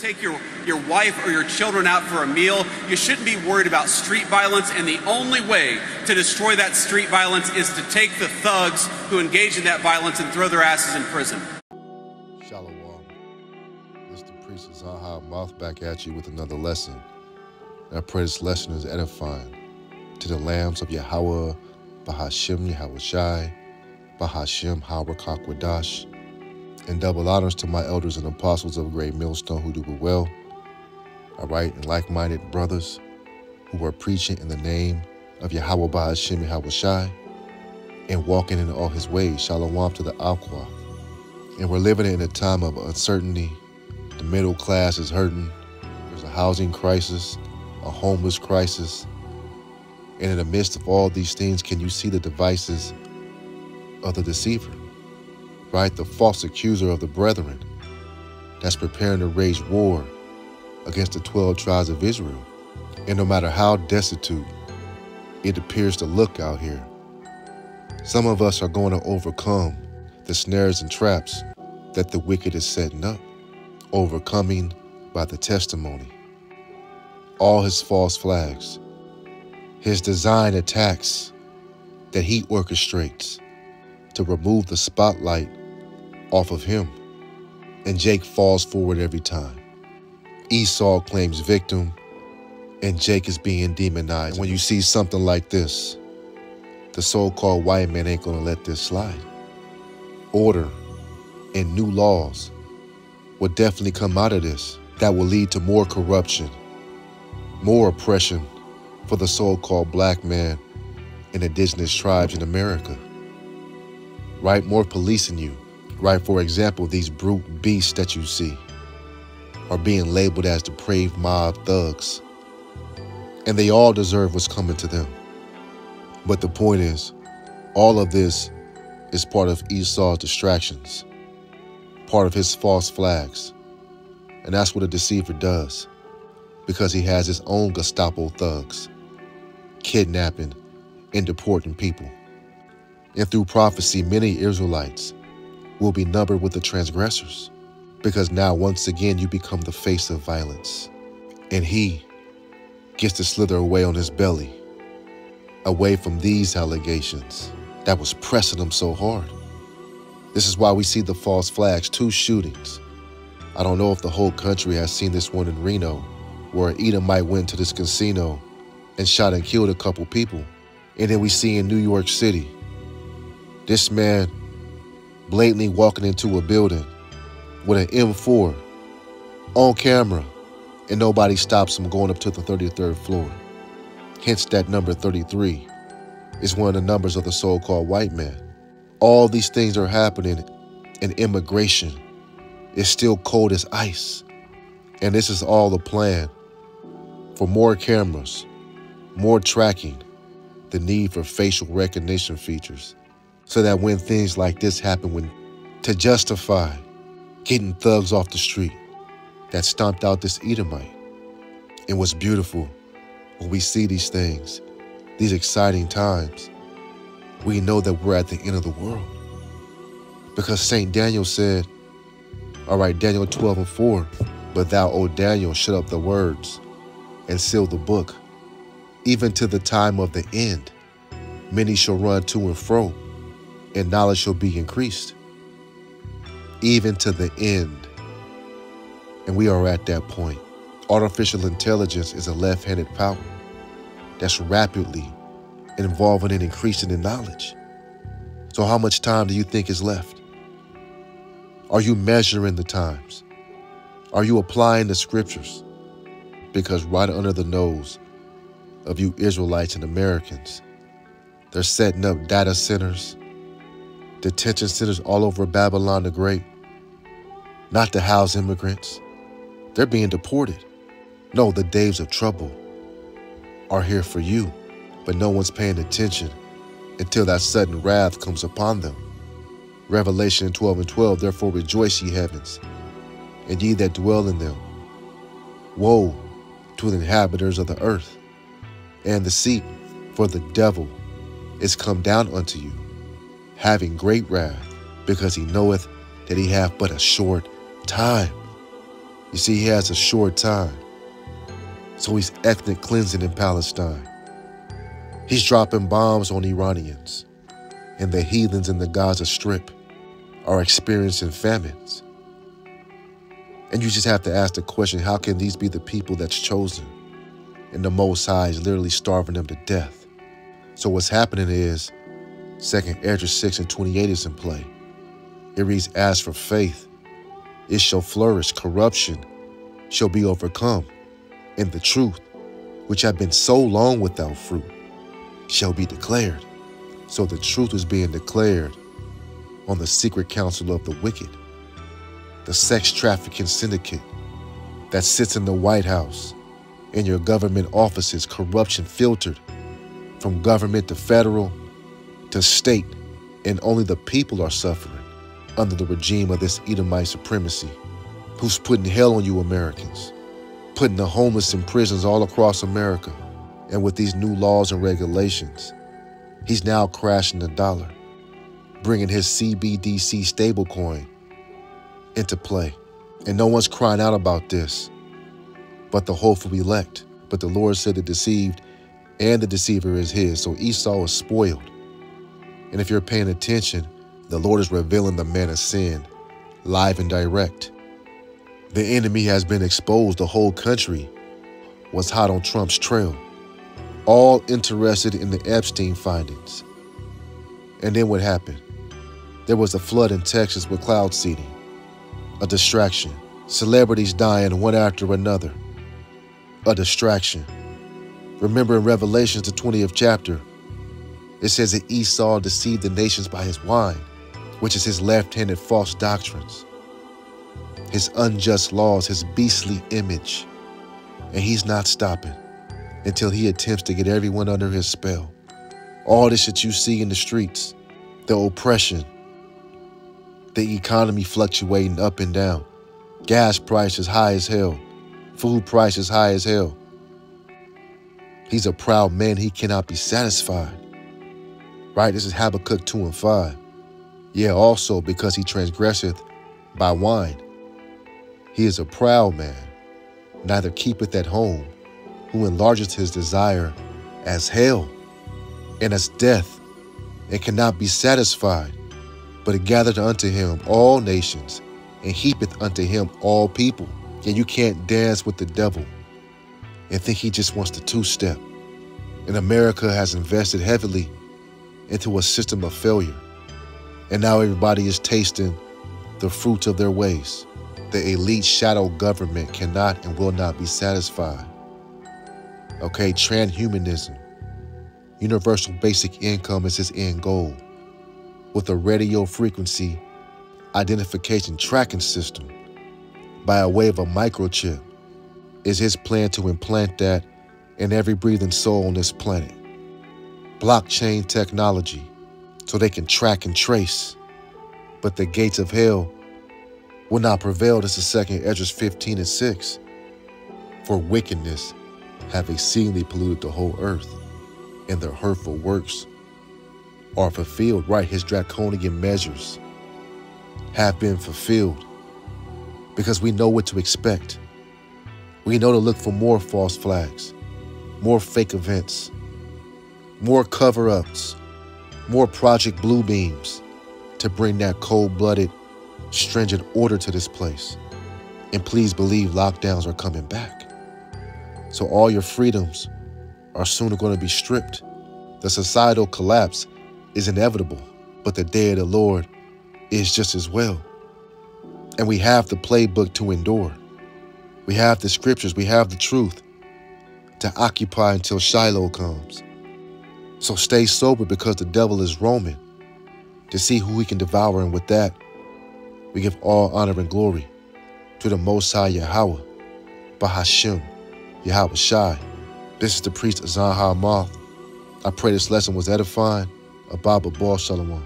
take your wife or your children out for a meal, you shouldn't be worried about street violence, and the only way to destroy that street violence is to take the thugs who engage in that violence and throw their asses in prison. Shalom. This is the priest AHMATH back at you with another lesson. And I pray this lesson is edifying to the lambs of Yahweh, Bahashem Yahawashi, Bahashem Hawakakwadash, and double honors to my elders and apostles of Great Millstone who do it well. All right, and like-minded brothers who are preaching in the name of Yahweh Bahashem Yahawashi and walking in all his ways. Shalom to the Alqua. And we're living in a time of uncertainty. The middle class is hurting. There's a housing crisis, a homeless crisis. And in the midst of all these things, can you see the devices of the deceiver? Right? The false accuser of the brethren that's preparing to wage war against the 12 tribes of Israel. And no matter how destitute it appears to look out here, some of us are going to overcome the snares and traps that the wicked is setting up, overcoming by the testimony. All his false flags, his design attacks that he orchestrates to remove the spotlight off of him. And Jake falls forward every time. Esau claims victim, and Jake is being demonized. And when you see something like this, the so-called white man ain't gonna let this slide. Order and new laws will definitely come out of this that will lead to more corruption, more oppression for the so-called black man and indigenous tribes in America. Right? More policing you. Right? For example, these brute beasts that you see are being labeled as depraved mob thugs. And they all deserve what's coming to them. But the point is, all of this is part of Esau's distractions, part of his false flags. And that's what a deceiver does, because he has his own Gestapo thugs, kidnapping and deporting people. And through prophecy, many Israelites will be numbered with the transgressors, because now once again you become the face of violence. And he gets to slither away on his belly, away from these allegations that was pressing him so hard. This is why we see the false flags, 2 shootings. I don't know if the whole country has seen this one in Reno, where an Edomite went to this casino and shot and killed a couple people. And then we see in New York City, this man blatantly walking into a building with an M4 on camera, and nobody stops him going up to the 33rd floor. Hence that number 33 is one of the numbers of the so-called white man. All these things are happening, and immigration is still cold as ice. And this is all the plan for more cameras, more tracking, the need for facial recognition features, so that when things like this happen, to justify getting thugs off the street that stomped out this Edomite. And what's beautiful, when we see these things, these exciting times, we know that we're at the end of the world. Because St. Daniel said, all right, Daniel 12:4, but thou, O Daniel, shut up the words and seal the book. Even to the time of the end, many shall run to and fro, and knowledge shall be increased. Even to the end. And we are at that point. Artificial intelligence is a left-handed power that's rapidly evolving and increasing in knowledge. So how much time do you think is left? Are you measuring the times? Are you applying the scriptures? Because right under the nose of you Israelites and Americans, they're setting up data centers, detention centers all over Babylon the Great, not to house immigrants. They're being deported. No, the days of trouble are here for you, but no one's paying attention until that sudden wrath comes upon them. Revelation 12:12, therefore rejoice, ye heavens, and ye that dwell in them. Woe to the inhabitants of the earth and the sea, for the devil is come down unto you, having great wrath, because he knoweth that he hath but a short time. You see, he has a short time. So he's ethnic cleansing in Palestine. He's dropping bombs on Iranians. And the heathens in the Gaza Strip are experiencing famines. And you just have to ask the question, how can these be the people that's chosen? And the Most High is literally starving them to death. So what's happening is 2nd Ezra 6:28 is in play. It reads, as for faith, it shall flourish, corruption shall be overcome, and the truth, which had been so long without fruit, shall be declared. So the truth is being declared on the secret council of the wicked, the sex trafficking syndicate that sits in the White House, in your government offices, corruption filtered from government to federal to state, and only the people are suffering under the regime of this Edomite supremacy, who's putting hell on you Americans, putting the homeless in prisons all across America. And with these new laws and regulations, he's now crashing the dollar, bringing his CBDC stablecoin into play. And no one's crying out about this but the hopeful elect. But the Lord said the deceived and the deceiver is his. So Esau is spoiled. And if you're paying attention, the Lord is revealing the man of sin live and direct. The enemy has been exposed. The whole country was hot on Trump's trail, all interested in the Epstein findings. And then what happened? There was a flood in Texas with cloud seeding, a distraction. Celebrities dying one after another, a distraction. Remember in Revelations, the 20th chapter, it says that Esau deceived the nations by his wine, which is his left-handed false doctrines, his unjust laws, his beastly image. And he's not stopping until he attempts to get everyone under his spell. All this that you see in the streets, the oppression, the economy fluctuating up and down, gas prices high as hell, food prices high as hell. He's a proud man, he cannot be satisfied. Right, this is Habakkuk 2:5. Yeah, also because he transgresseth by wine. He is a proud man, neither keepeth at home, who enlargeth his desire as hell and as death, and cannot be satisfied, but it gathereth unto him all nations, and heapeth unto him all people. And you can't dance with the devil and think he just wants to two-step. And America has invested heavily into a system of failure. And now everybody is tasting the fruits of their ways. The elite shadow government cannot and will not be satisfied. Okay, transhumanism, universal basic income is his end goal, with a radio frequency identification tracking system by way of a microchip is his plan to implant that in every breathing soul on this planet. Blockchain technology, so they can track and trace. But the gates of hell will not prevail. This is 2nd Ezra 15:6. For wickedness have exceedingly polluted the whole earth, and their hurtful works are fulfilled. Right, his draconian measures have been fulfilled, because we know what to expect. We know to look for more false flags, more fake events, more cover-ups, more Project Blue Beams to bring that cold-blooded, stringent order to this place. And please believe lockdowns are coming back. So all your freedoms are soon going to be stripped. The societal collapse is inevitable, but the day of the Lord is just as well. And we have the playbook to endure. We have the scriptures, we have the truth to occupy until Shiloh comes. So stay sober, because the devil is roaming to see who he can devour. And with that, we give all honor and glory to the Most High Yahweh, Bahashem, Yahweh Shai. This is the priest AZAN. I pray this lesson was edifying. Abba Ball Shalom.